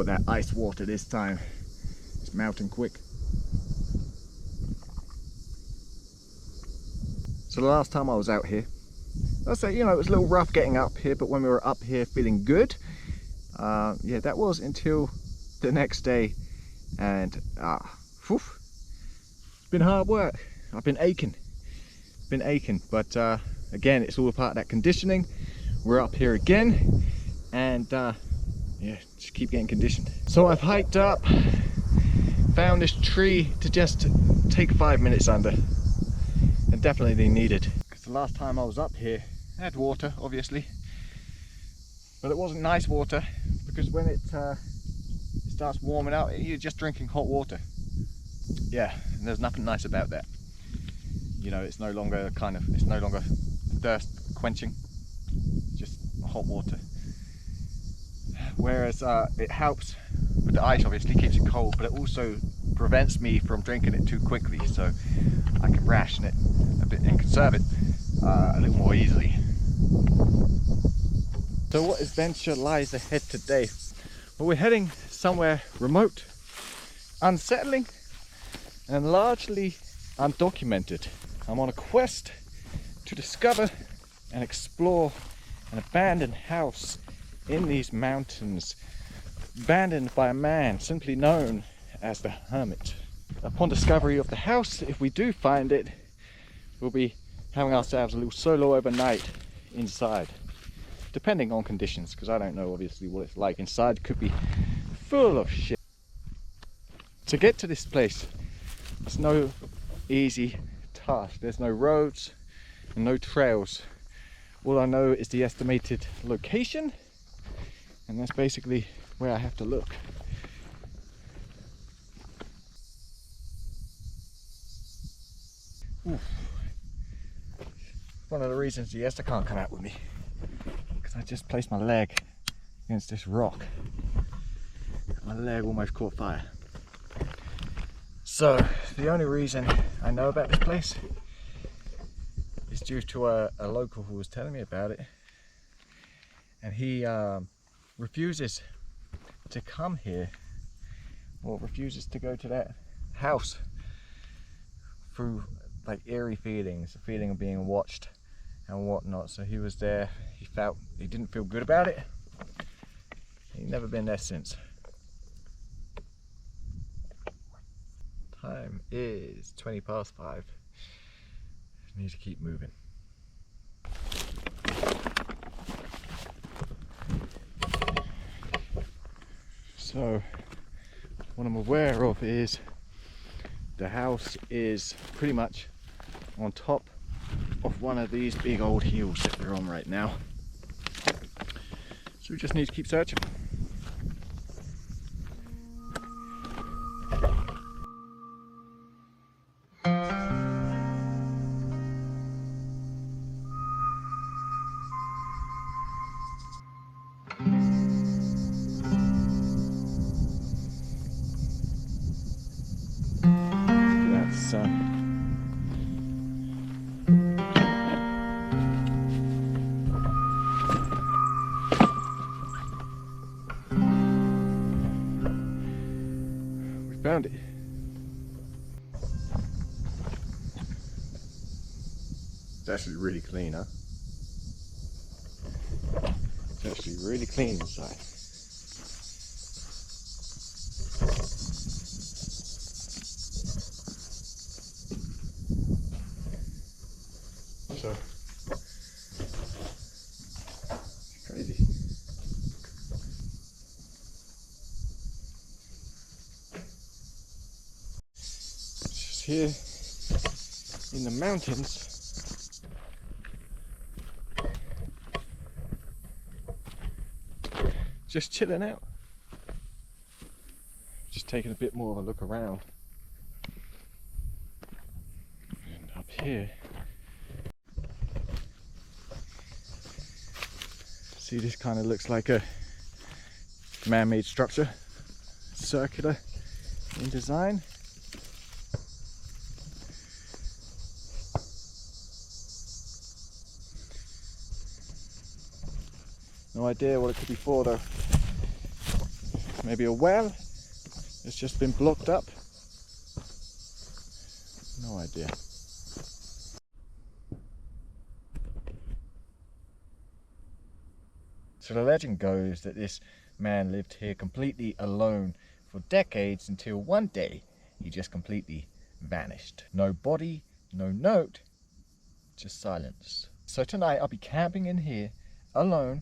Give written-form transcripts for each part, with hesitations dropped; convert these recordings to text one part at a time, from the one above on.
got that ice water this time. It's melting quick. So the last time I was out here, I'll say, you know, it was a little rough getting up here, but when we were up here feeling good, yeah, that was until the next day, and whew, it's been hard work. I've been aching, but again, it's all a part of that conditioning. We're up here again, and yeah, just keep getting conditioned. So I've hiked up, found this tree to just take 5 minutes under, and definitely needed. Because the last time I was up here, I had water, obviously, but it wasn't nice water, because when it starts warming up, you're just drinking hot water. Yeah, and there's nothing nice about that. You know, it's no longer thirst quenching, just hot water. Whereas it helps with the ice, obviously keeps it cold, but it also prevents me from drinking it too quickly, so I can ration it a bit and conserve it a little more easily. So what adventure lies ahead today? Well, we're heading somewhere remote, unsettling, and largely undocumented. I'm on a quest to discover and explore an abandoned house in these mountains, abandoned by a man simply known as the Hermit. Upon discovery of the house, if we do find it, we'll be having ourselves a little solo overnight inside, depending on conditions, because I don't know obviously what it's like inside. Could be full of shit. To get to this place, it's no easy task. There's no roads and no trails. All I know is the estimated location, and that's basically where I have to look. Oof. One of the reasons the Esther can't come out with me, because I just placed my leg against this rock. My leg almost caught fire. So the only reason I know about this place is due to a local who was telling me about it, and he refuses to come here, or refuses to go to that house through like eerie feelings, the feeling of being watched and whatnot. So he was there, he didn't feel good about it. He's never been there since. Time is 20 past 5. I need to keep moving. So what I'm aware of is the house is pretty much on top of one of these big old hills that we're on right now. So we just need to keep searching. Found it. It's actually really clean, huh? It's actually really clean inside. So it's crazy. Here in the mountains, just chilling out, just taking a bit more of a look around. And up here, see, this kind of looks like a man-made structure, circular in design. No idea what it could be for though. Maybe a well. It's just been blocked up. No idea. So the legend goes that this man lived here completely alone for decades until one day he just completely vanished. No body, no note, just silence. So tonight I'll be camping in here alone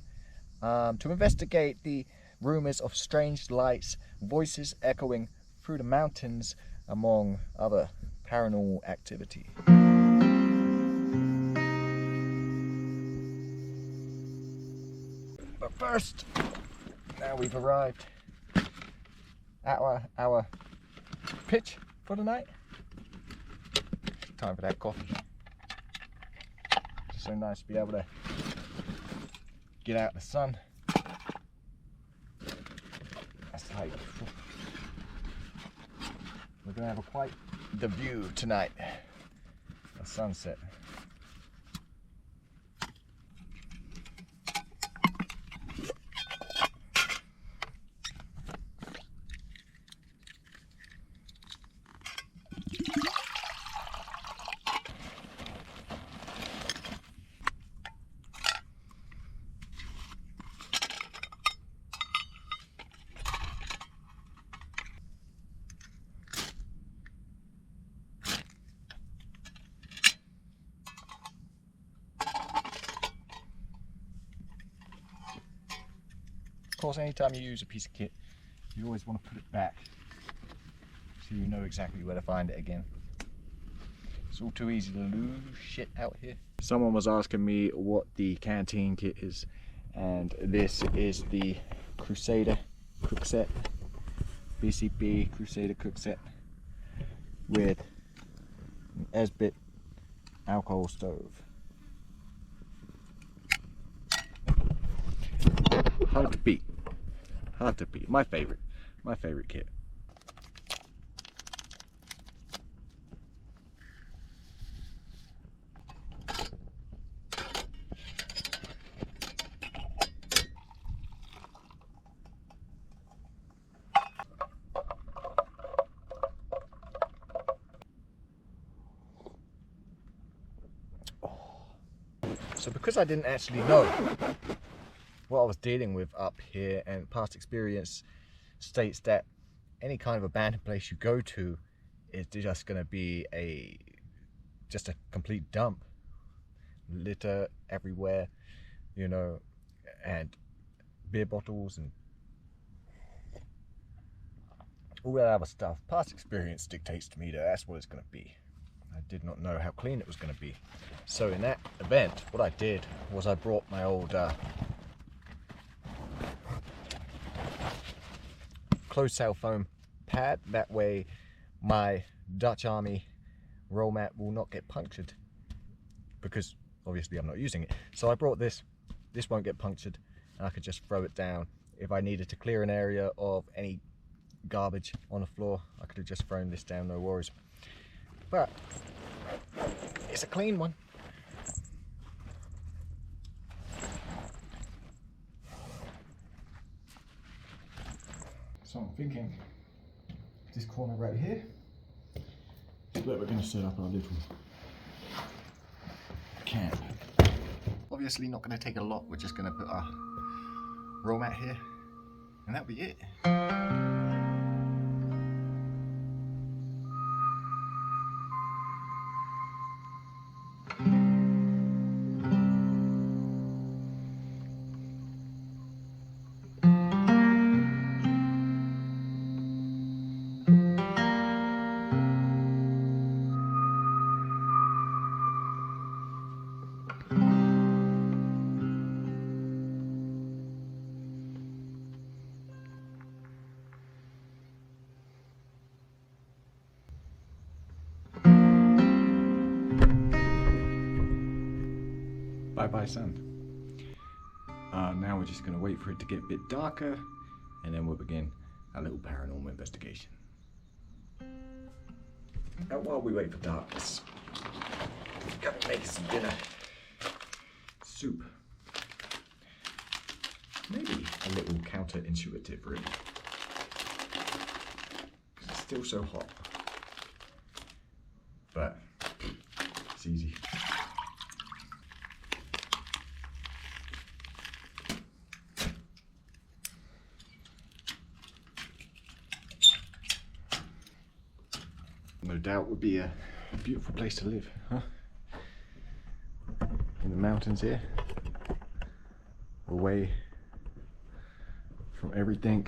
to investigate the rumors of strange lights, voices echoing through the mountains, among other paranormal activity. But first, now we've arrived at our pitch for the night. Time for that coffee. It's so nice to be able to get out in the sun. That's like, we're gonna have quite the view tonight. A sunset. Of course, anytime you use a piece of kit, you always want to put it back so you know exactly where to find it again. It's all too easy to lose shit out here. Someone was asking me what the canteen kit is, and this is the Crusader cook set, BCB Crusader cook set with an Esbit alcohol stove. Hard to beat. Hard to beat. My favorite kit. So because I didn't actually know what I was dealing with up here, and past experience states that any kind of abandoned place you go to is just going to be just a complete dump. Litter everywhere, you know, and beer bottles and all that other stuff. Past experience dictates to me that that's what it's going to be. I did not know how clean it was going to be. So in that event, what I did was I brought my old closed cell foam pad. That way my Dutch Army roll mat will not get punctured, because obviously I'm not using it. So I brought this won't get punctured, and I could just throw it down. If I needed to clear an area of any garbage on the floor, I could have just thrown this down, no worries. But it's a clean one. So I'm thinking this corner right here is where we're going to set up our little camp. Obviously not going to take a lot. We're just going to put our roll mat here, and that'll be it. Bye sun. Now we're just going to wait for it to get a bit darker, and then we'll begin our little paranormal investigation. And while we wait for darkness, we're going to make some dinner. Soup. Maybe a little counterintuitive, really. still so hot. But it's easy. No doubt would be a beautiful place to live, huh? In the mountains here, away from everything.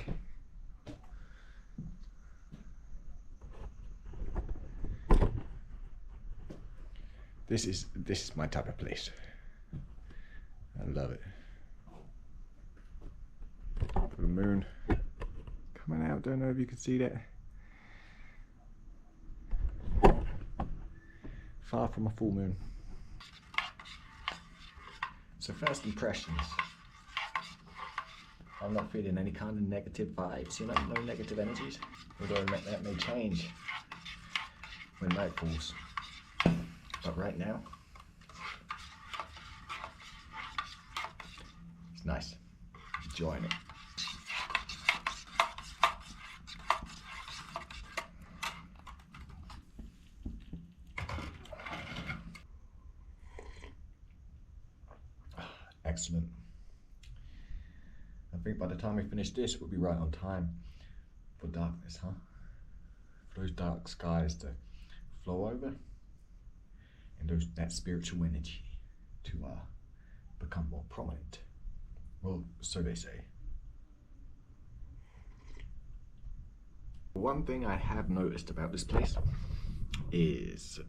This is my type of place. I love it. The moon coming out. Don't know if you can see that. Far from a full moon. So first impressions. I'm not feeling any kind of negative vibes, you know, no negative energies. Although that may change when night falls. But right now, it's nice. Enjoying it. Excellent. I think by the time we finish this, we'll be right on time for darkness, huh? For those dark skies to flow over, and that spiritual energy to become more prominent. Well, so they say. One thing I have noticed about this place is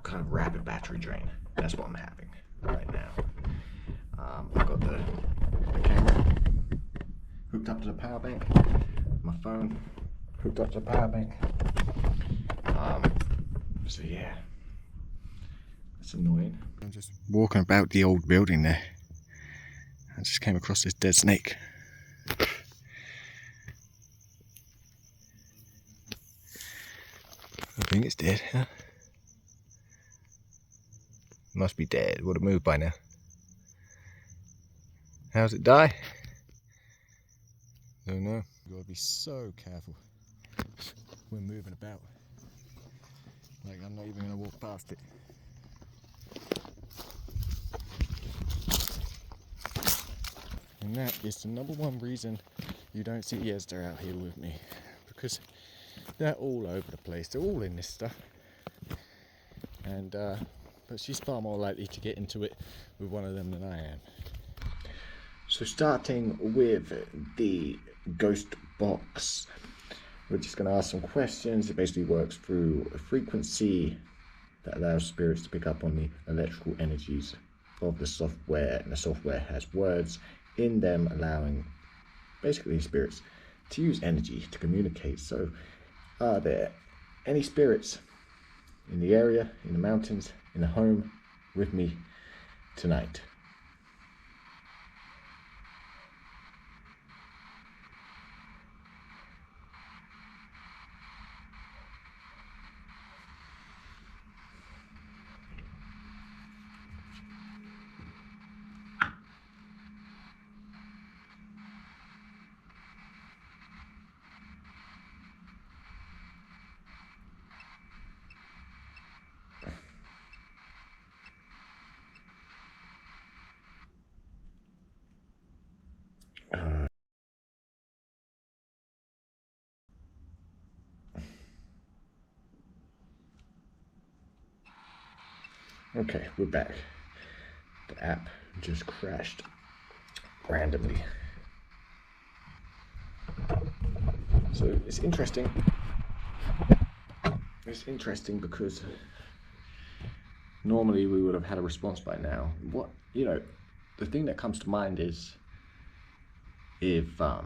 kind of rapid battery drain. That's what I'm having right now. I've got the camera hooked up to the power bank, my phone hooked up to the power bank. So yeah, it's annoying. I'm just walking about the old building there. I just came across this dead snake. I think it's dead, huh? Must be dead, would have moved by now. How's it die? Don't know. You've got to be so careful when moving about. Like, I'm not even going to walk past it. And that is the number one reason you don't see Yezda out here with me. Because they're all over the place. They're all in this stuff. And, but she's far more likely to get into it with one of them than I am. So starting with the ghost box, we're just going to ask some questions. It basically works through a frequency that allows spirits to pick up on the electrical energies of the software, and the software has words in them allowing basically spirits to use energy to communicate. So are there any spirits in the area, in the mountains, in the home with me tonight? Okay, we're back. The app just crashed randomly. So it's interesting. It's interesting because normally we would have had a response by now. What, you know, the thing that comes to mind is if, I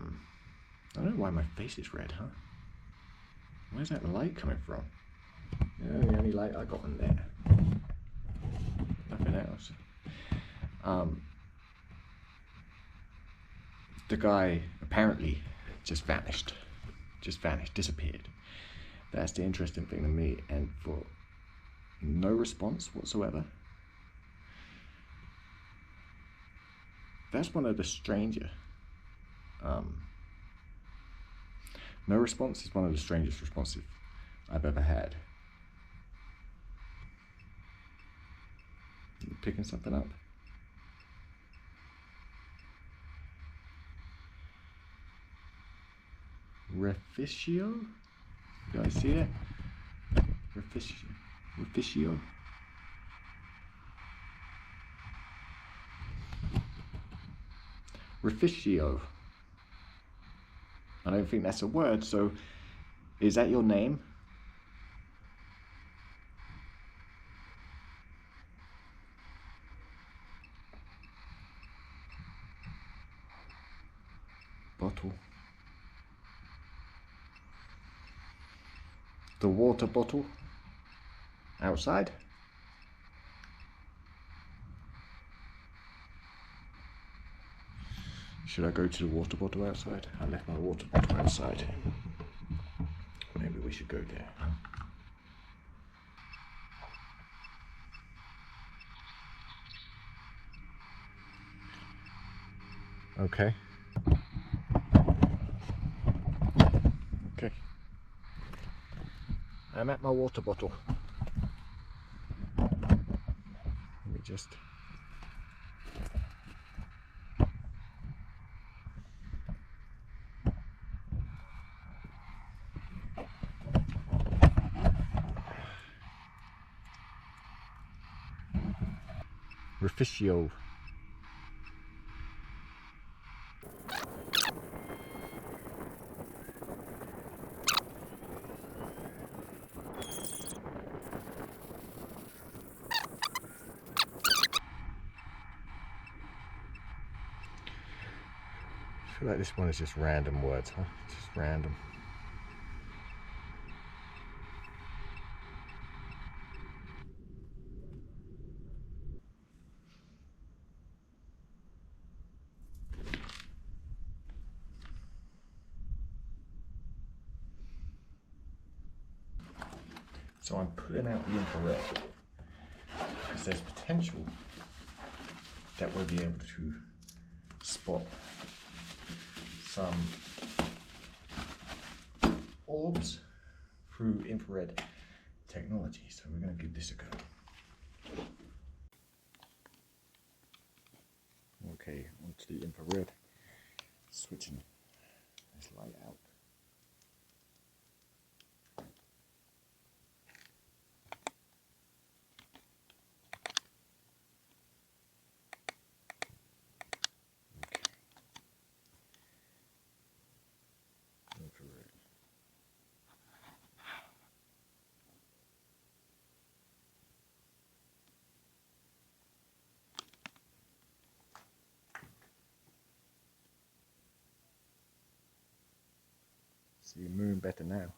don't know why my face is red, huh? Where's that light coming from? Yeah, the only light I got in there. Nothing else. The guy apparently just vanished, disappeared. That's the interesting thing to me, and for no response whatsoever. That's one of the stranger. No response is one of the strangest responses I've ever had. You picking something up? Reficio? You guys see it? Reficio. Reficio. I don't think that's a word, so is that your name? Bottle. The water bottle outside. Should I go to the water bottle outside? I left my water bottle outside. Maybe we should go there. Okay. Okay. I'm at my water bottle. Let me just... Reficio. I feel like this one is just random words, huh? Just random. So I'm putting out the infrared because there's potential that we'll be able to spot some orbs through infrared technology. So we're going to give this a go. Okay, onto the infrared, switching this light out. See the moon better now.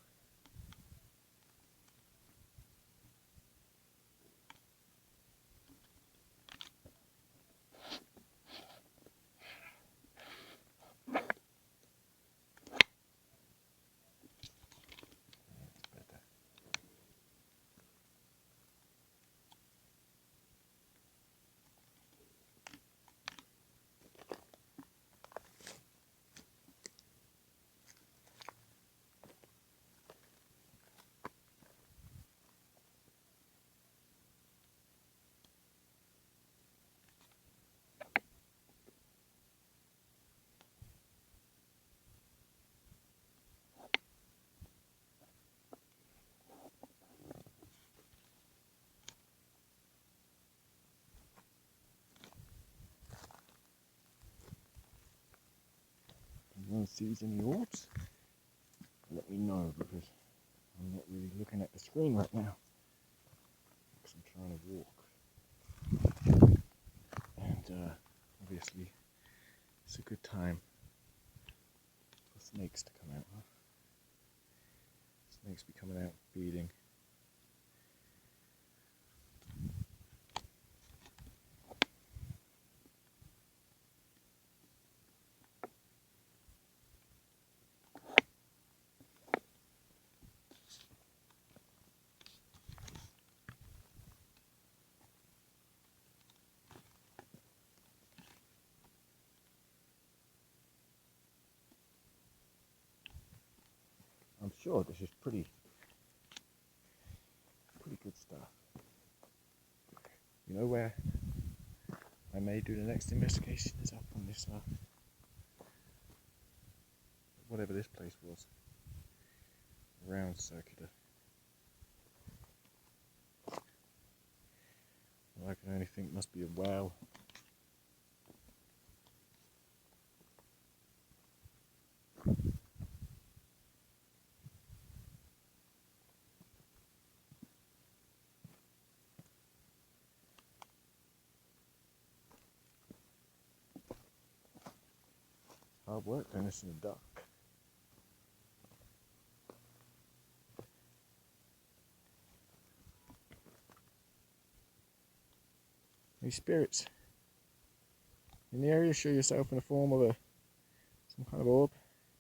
Anyone sees any orbs, let me know, because I'm not really looking at the screen right now because I'm trying to walk. And obviously it's a good time for snakes to come out. Huh? Snakes be coming out feeding. I'm sure this is pretty you know where I may do the next investigation is up on this whatever this place was, round circular. I can only think must be a well. Hard work doing this in the dark. Any spirits in the area? Show yourself in the form of some kind of orb,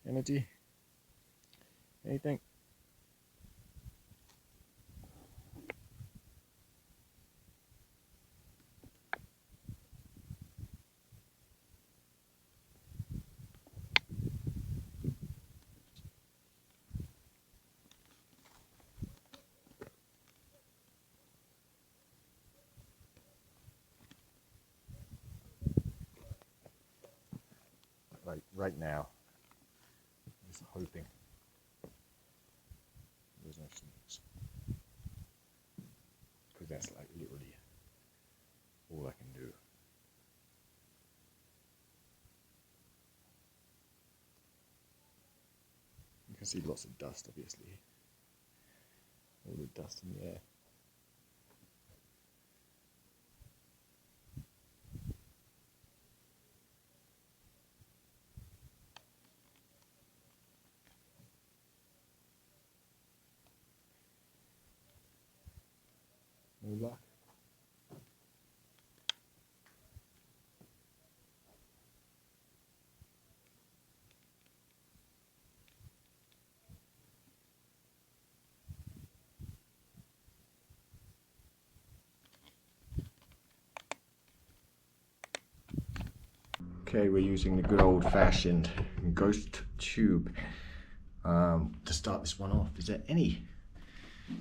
energy, anything. Right now, I'm just hoping there's no snakes, because that's like literally all I can do. You can see lots of dust, obviously, all the dust in the air. No luck. Okay, we're using the good old-fashioned ghost tube to start this one off. Is there any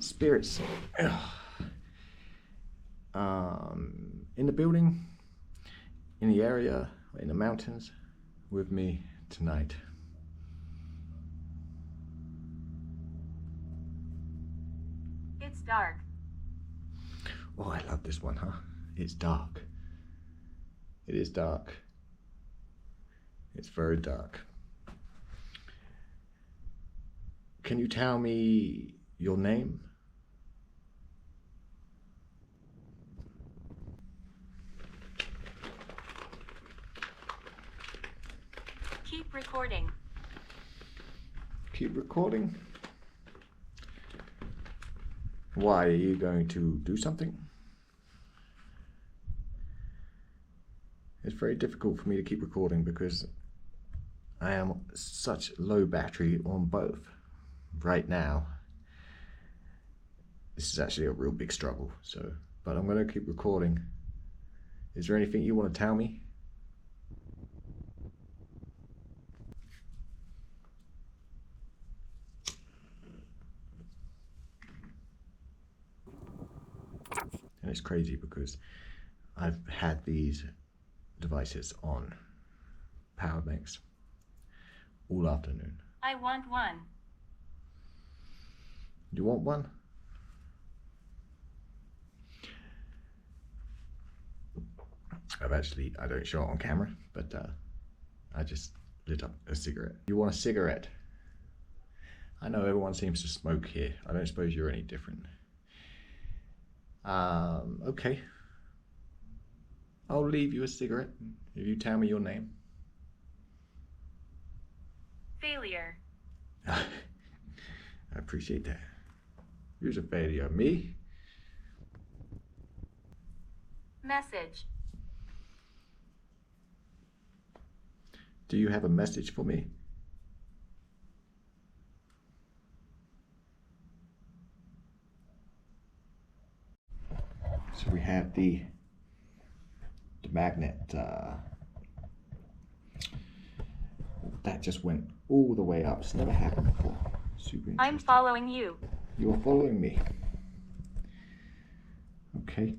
spirits in the building, in the area, in the mountains with me tonight? It's dark. Oh, I love this one, huh? It's dark. It is dark. It's very dark. Can you tell me your name? Keep recording. Keep recording? Why, are you going to do something? It's very difficult for me to keep recording because I am such low battery on both right now. This is actually a real big struggle, but I'm going to keep recording. Is there anything you want to tell me? And it's crazy because I've had these devices on power banks all afternoon. I want one. You want one? I don't show it on camera, but I just lit up a cigarette. You want a cigarette? I know everyone seems to smoke here. I don't suppose you're any different. Okay. I'll leave you a cigarette if you tell me your name. Failure. I appreciate that. Who's a failure? Me? Message. Do you have a message for me? So we have the magnet that just went all the way up. It's never happened before. Super interesting. I'm following you. You're following me. Okay.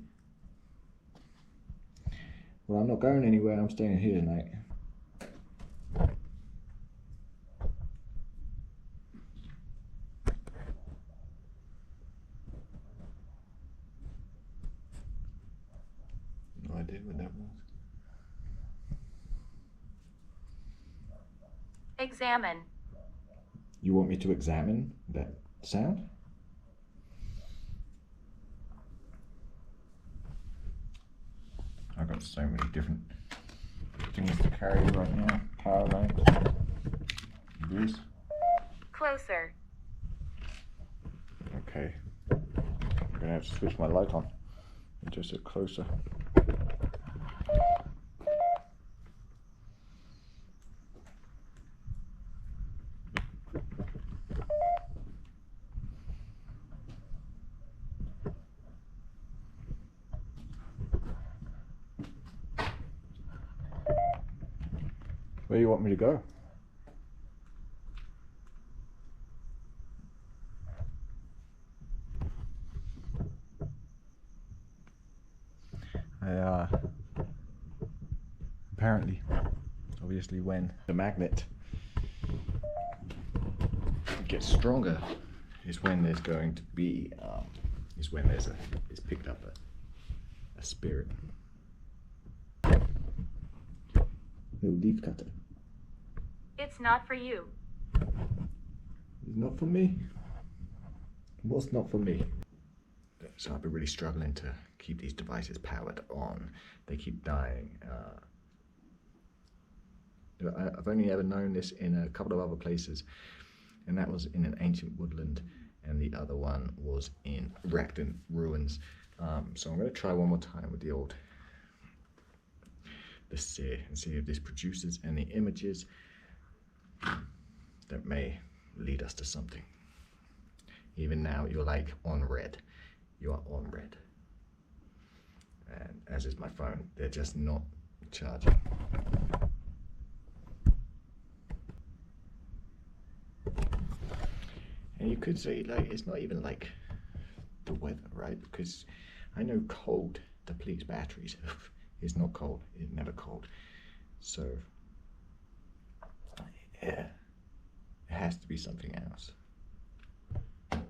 Well, I'm not going anywhere. I'm staying here tonight. No idea what that was. Examine. You want me to examine that sound? I've got so many different things to carry right now. Power lines. This. Closer. Okay. I'm gonna have to switch my light on and just get closer. Where do you want me to go? Apparently, obviously, when the magnet gets stronger, is when there's going to be, it's picked up a spirit. Little leaf cutter. It's not for you. It's not for me. What's not for me? So I've been really struggling to keep these devices powered on. They keep dying. I've only ever known this in a couple of other places, and that was in an ancient woodland, and the other one was in Racton ruins. So I'm going to try one more time with the seer and see if this produces any images that may lead us to something. Even now, you're like on red. You are on red. And as is my phone, they're just not charging. And you could say, like, it's not even like the weather, right? Because I know cold depletes batteries. It's not cold. It's never cold. So, yeah, it has to be something else. I'm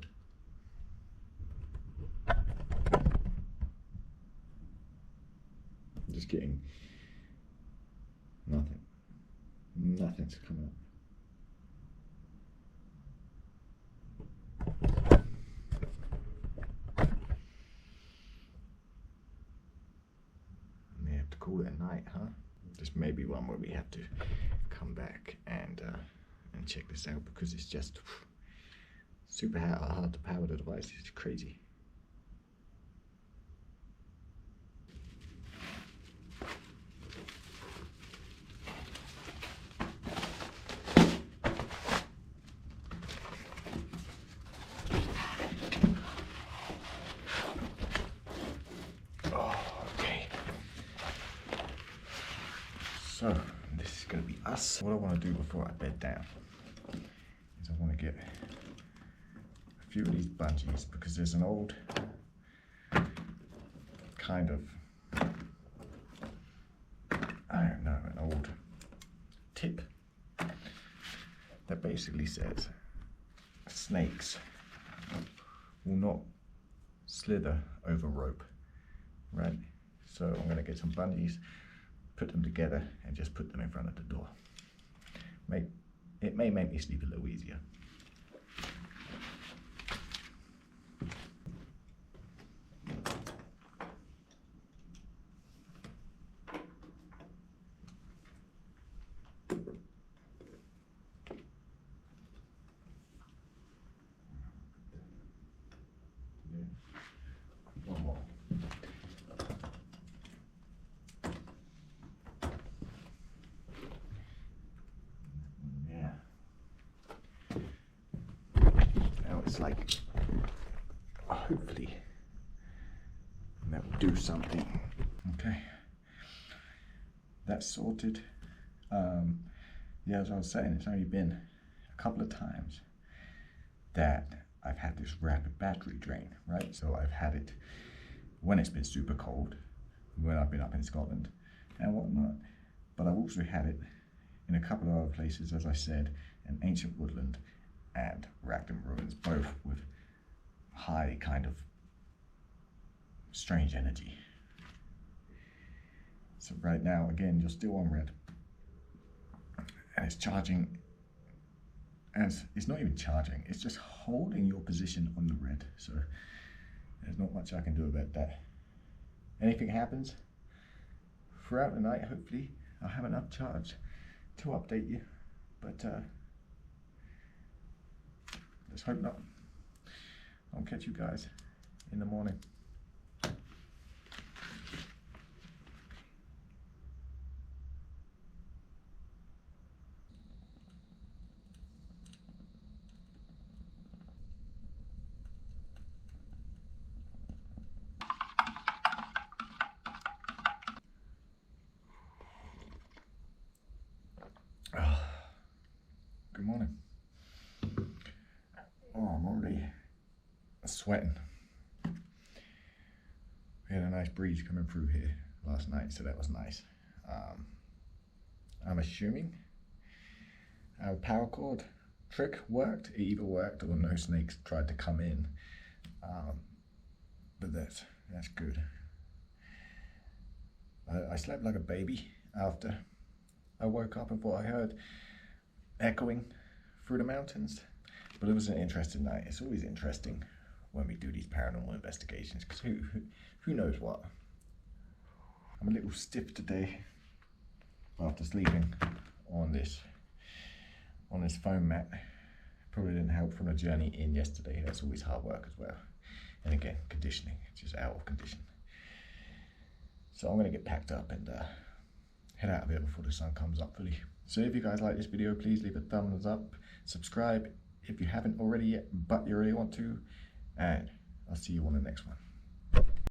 just getting nothing. Nothing's coming up. We have to call it a night, huh? This may be one where we have to come back and check this out, because it's just super hard to power the device. It's crazy. So, this is going to be us. What I want to do before I bed down is I want to get a few of these bungees, because there's an old kind of, I don't know, an old tip that basically says snakes will not slither over rope, right? So I'm going to get some bungees, put them together, and just put them in front of the door. It may make me sleep a little easier. One more. It's like, hopefully that will do something. Okay, that's sorted. Yeah, as I was saying, it's only been a couple of times that I've had this rapid battery drain, right? So I've had it when it's been super cold, when I've been up in Scotland and whatnot. But I've also had it in a couple of other places, as I said, in ancient woodland and Raglan ruins, both with high kind of strange energy. So right now, again, you're still on red, and it's charging as, it's not even charging, it's just holding your position on the red. So there's not much I can do about that. Anything happens throughout the night, hopefully I'll have enough charge to update you, but let's hope not. I'll catch you guys in the morning. Good morning. Oh, I'm already sweating. We had a nice breeze coming through here last night, so that was nice. I'm assuming our power cord trick worked. It either worked or no snakes tried to come in. But that's good. I slept like a baby after I woke up and thought I heard echoing through the mountains. But it was an interesting night. It's always interesting when we do these paranormal investigations, because who knows what. I'm a little stiff today after sleeping on this foam mat. Probably didn't help from the journey in yesterday. That's always hard work as well. And again, conditioning, just out of condition. So I'm gonna get packed up and head out of here before the sun comes up fully. So if you guys like this video, please leave a thumbs up, subscribe if you haven't already yet, but you really want to, and I'll see you on the next one.